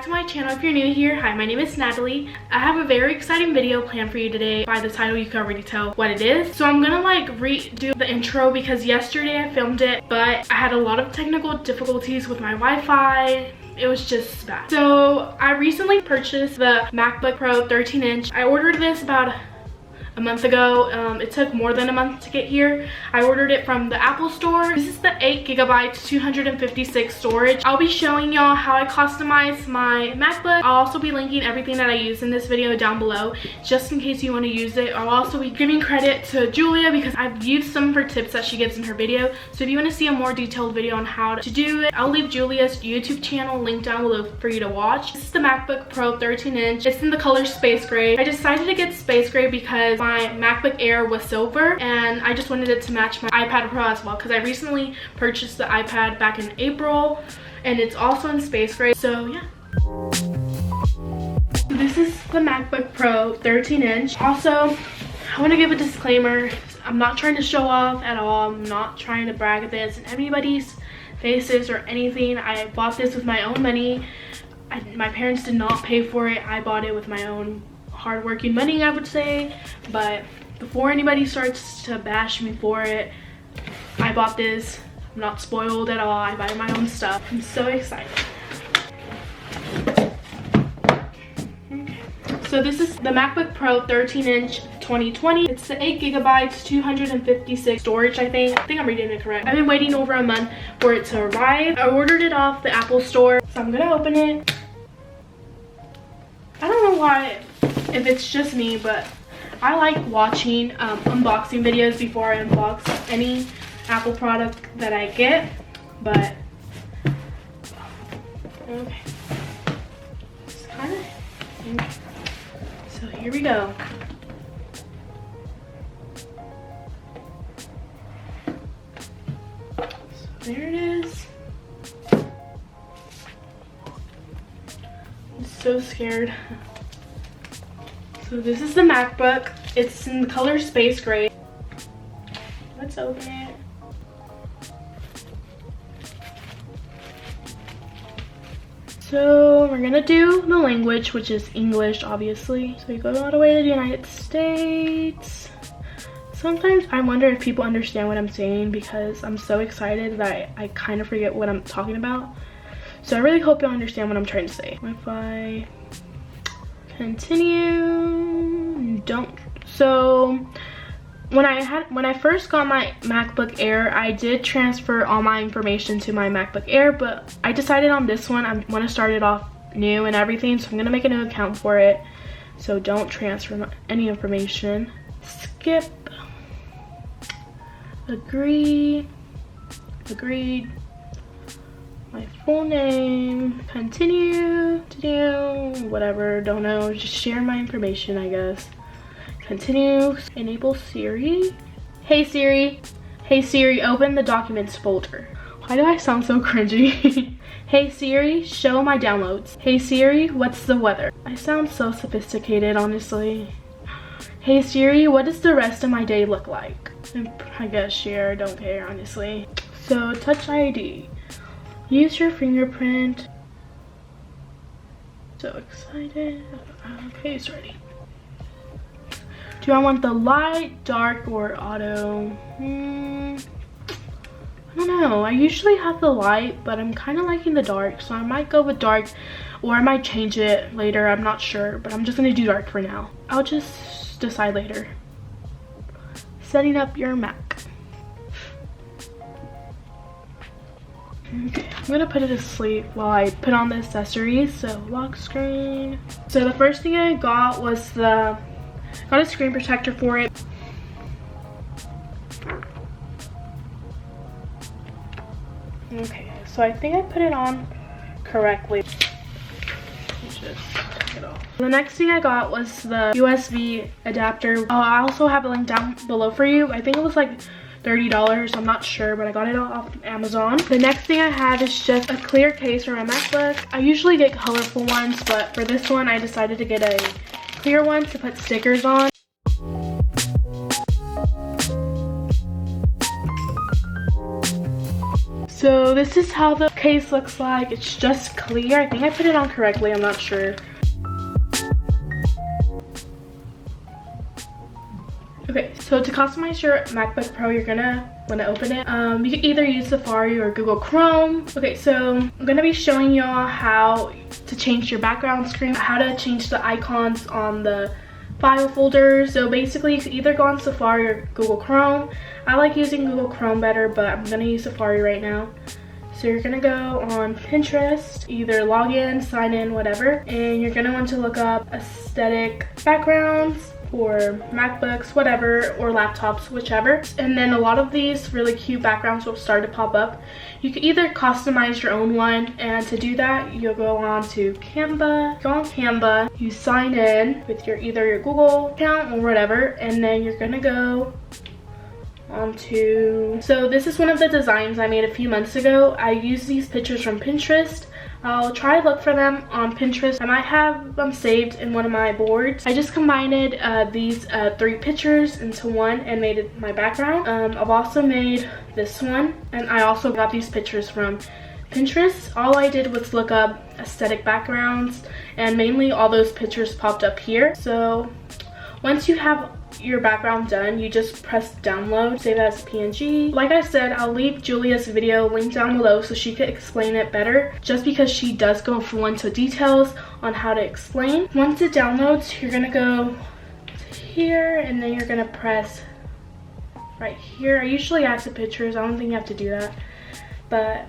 to my channel. If you're new here, hi, my name is Natalie. I have a very exciting video planned for you today. By the title you can already tell what it is. So I'm gonna like redo the intro because yesterday I filmed it, but I had a lot of technical difficulties with my Wi-Fi. It was just bad. So I recently purchased the MacBook Pro 13-inch. I ordered this about a month ago. It took more than a month to get here. I ordered it from the Apple store. This is the 8GB 256 storage. I'll be showing y'all how I customize my MacBook. I'll also be linking everything that I use in this video down below, just in case you want to use it. I'll also be giving credit to Julia because I've used some of her tips that she gives in her video. So if you want to see a more detailed video on how to do it, I'll leave Julia's YouTube channel linked down below for you to watch. This is the MacBook Pro 13-inch. It's in the color space gray. I decided to get space gray because my MacBook Air was silver and I just wanted it to match my iPad Pro as well because I recently purchased the iPad back in April and it's also in space gray. So yeah. This is the MacBook Pro 13-inch. Also, I want to give a disclaimer. I'm not trying to show off at all. I'm not trying to brag at this in anybody's faces or anything. I bought this with my own money. My parents did not pay for it. I bought it with my own hardworking money, I would say. But before anybody starts to bash me for it, I bought this. I'm not spoiled at all. I buy my own stuff. I'm so excited. Okay. So this is the MacBook Pro 13-inch 2020. It's the 8GB 256 storage, I think I'm reading it correct. I've been waiting over a month for it to arrive. I ordered it off the Apple store, so I'm gonna open it. I don't know why, if it's just me, but I like watching unboxing videos before I unbox any Apple product that I get. But okay, it's kind of, so here we go. So there it is. I'm so scared. So this is the MacBook. It's in the color space gray. Let's open it. So we're gonna do the language, which is English, obviously. So you go all the way to the United States. Sometimes I wonder if people understand what I'm saying because I'm so excited that I kind of forget what I'm talking about. So I really hope y'all understand what I'm trying to say. Wi-Fi. Continue. Don't. So when I first got my MacBook Air, I did transfer all my information to my MacBook Air, but I decided on this one I want to start it off new and everything, so I'm gonna make a new account for it. So don't transfer any information. Skip. Agree. Agreed. My full name, continue to do whatever, don't know, just share my information, I guess. Continue. Enable Siri. Hey Siri, open the documents folder. Why do I sound so cringy? Hey Siri, show my downloads. Hey Siri, what's the weather? I sound so sophisticated, honestly. Hey Siri, what does the rest of my day look like? I guess share, don't care, honestly. So Touch ID. Use your fingerprint. So excited. Okay, it's ready. Do I want the light, dark, or auto? I don't know. I usually have the light, but I'm kind of liking the dark, so I might go with dark, or I might change it later. I'm not sure, but I'm just gonna do dark for now. I'll just decide later. Setting up your Mac. Okay, I'm gonna put it to sleep while I put on the accessories. So lock screen. So the first thing I got was got a screen protector for it. Okay, so I think I put it on correctly. Let's just take it off. The next thing I got was the USB adapter. I also have a link down below for you. I think it was like $30, I'm not sure, but I got it off Amazon. The next thing I have is just a clear case for my MacBook. I usually get colorful ones, but for this one I decided to get a clear one to put stickers on. So this is how the case looks like. It's just clear. I think I put it on correctly, I'm not sure. Okay, so to customize your MacBook Pro, you're gonna want to open it. You can either use Safari or Google Chrome. Okay, so I'm gonna be showing y'all how to change your background screen, how to change the icons on the file folders. So basically, you can either go on Safari or Google Chrome. I like using Google Chrome better, but I'm gonna use Safari right now. So you're gonna go on Pinterest, either log in, sign in, whatever, and you're gonna want to look up aesthetic backgrounds or MacBooks, whatever, or laptops, whichever. And then a lot of these really cute backgrounds will start to pop up. You can either customize your own one, and to do that, you'll go on to Canva. Go on Canva, you sign in with either your Google account or whatever, and then you're gonna go onto, so this is one of the designs I made a few months ago. I used these pictures from Pinterest. I'll try to look for them on Pinterest. I might have them saved in one of my boards. I just combined these 3 pictures into one and made it my background. I've also made this one, and I also got these pictures from Pinterest. All I did was look up aesthetic backgrounds, and mainly all those pictures popped up here. So once you have your background done, you just press download, save it as PNG. Like I said, I'll leave Julia's video linked down below so she could explain it better, just because she does go full into details on how to explain. Once it downloads, you're gonna go to here, and then you're gonna press right here. I usually add to pictures. I don't think you have to do that, but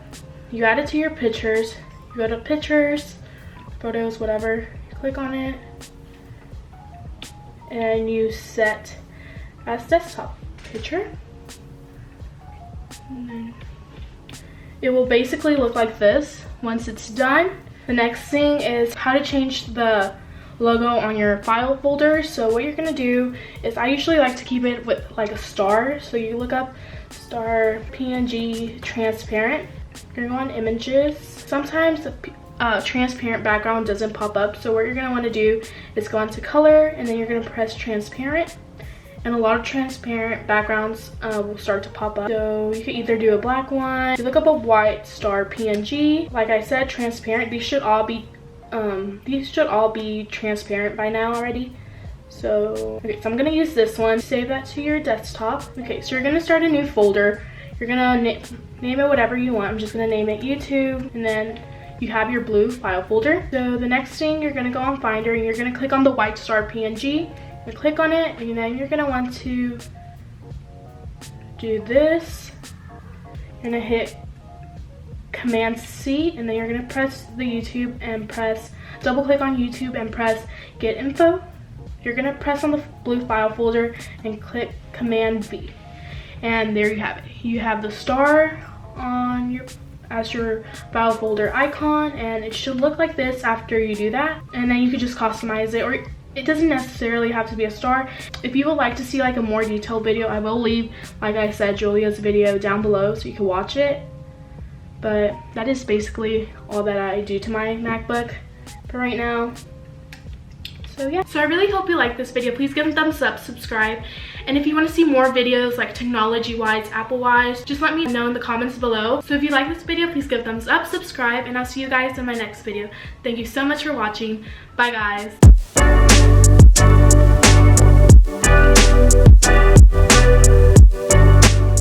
you add it to your pictures. You go to pictures, photos, whatever, you click on it, and you set as desktop picture. And then it will basically look like this once it's done. The next thing is how to change the logo on your file folder. So what you're gonna do is, I usually like to keep it with like a star. So you look up star PNG transparent. You're gonna go on images. Sometimes the transparent background doesn't pop up, so what you're going to want to do is go into color, and then you're going to press transparent, and a lot of transparent backgrounds will start to pop up. So you can either do a black one. You look up a white star PNG. Like I said, transparent. These should all be transparent by now already. So okay, so I'm going to use this one. Save that to your desktop. Okay, so you're going to start a new folder. You're going to name it whatever you want. I'm just going to name it YouTube, and then you have your blue file folder. So the next thing, you're gonna go on Finder, and you're gonna click on the white star PNG. You click on it, and then you're gonna want to do this. You're gonna hit Command C, and then you're gonna press the YouTube and double click on YouTube and press Get Info. You're gonna press on the blue file folder and click Command V. And there you have it. You have the star on as your file folder icon, and it should look like this after you do that. And then you could just customize it, or it doesn't necessarily have to be a star. If you would like to see like a more detailed video, I will leave, like I said, Julia's video down below so you can watch it. But that is basically all that I do to my MacBook for right now. So yeah, so I really hope you like this video. Please give it a thumbs up, subscribe, and if you want to see more videos like technology wise, Apple wise, just let me know in the comments below. So if you like this video, please give a thumbs up, subscribe, and I'll see you guys in my next video. Thank you so much for watching. Bye guys.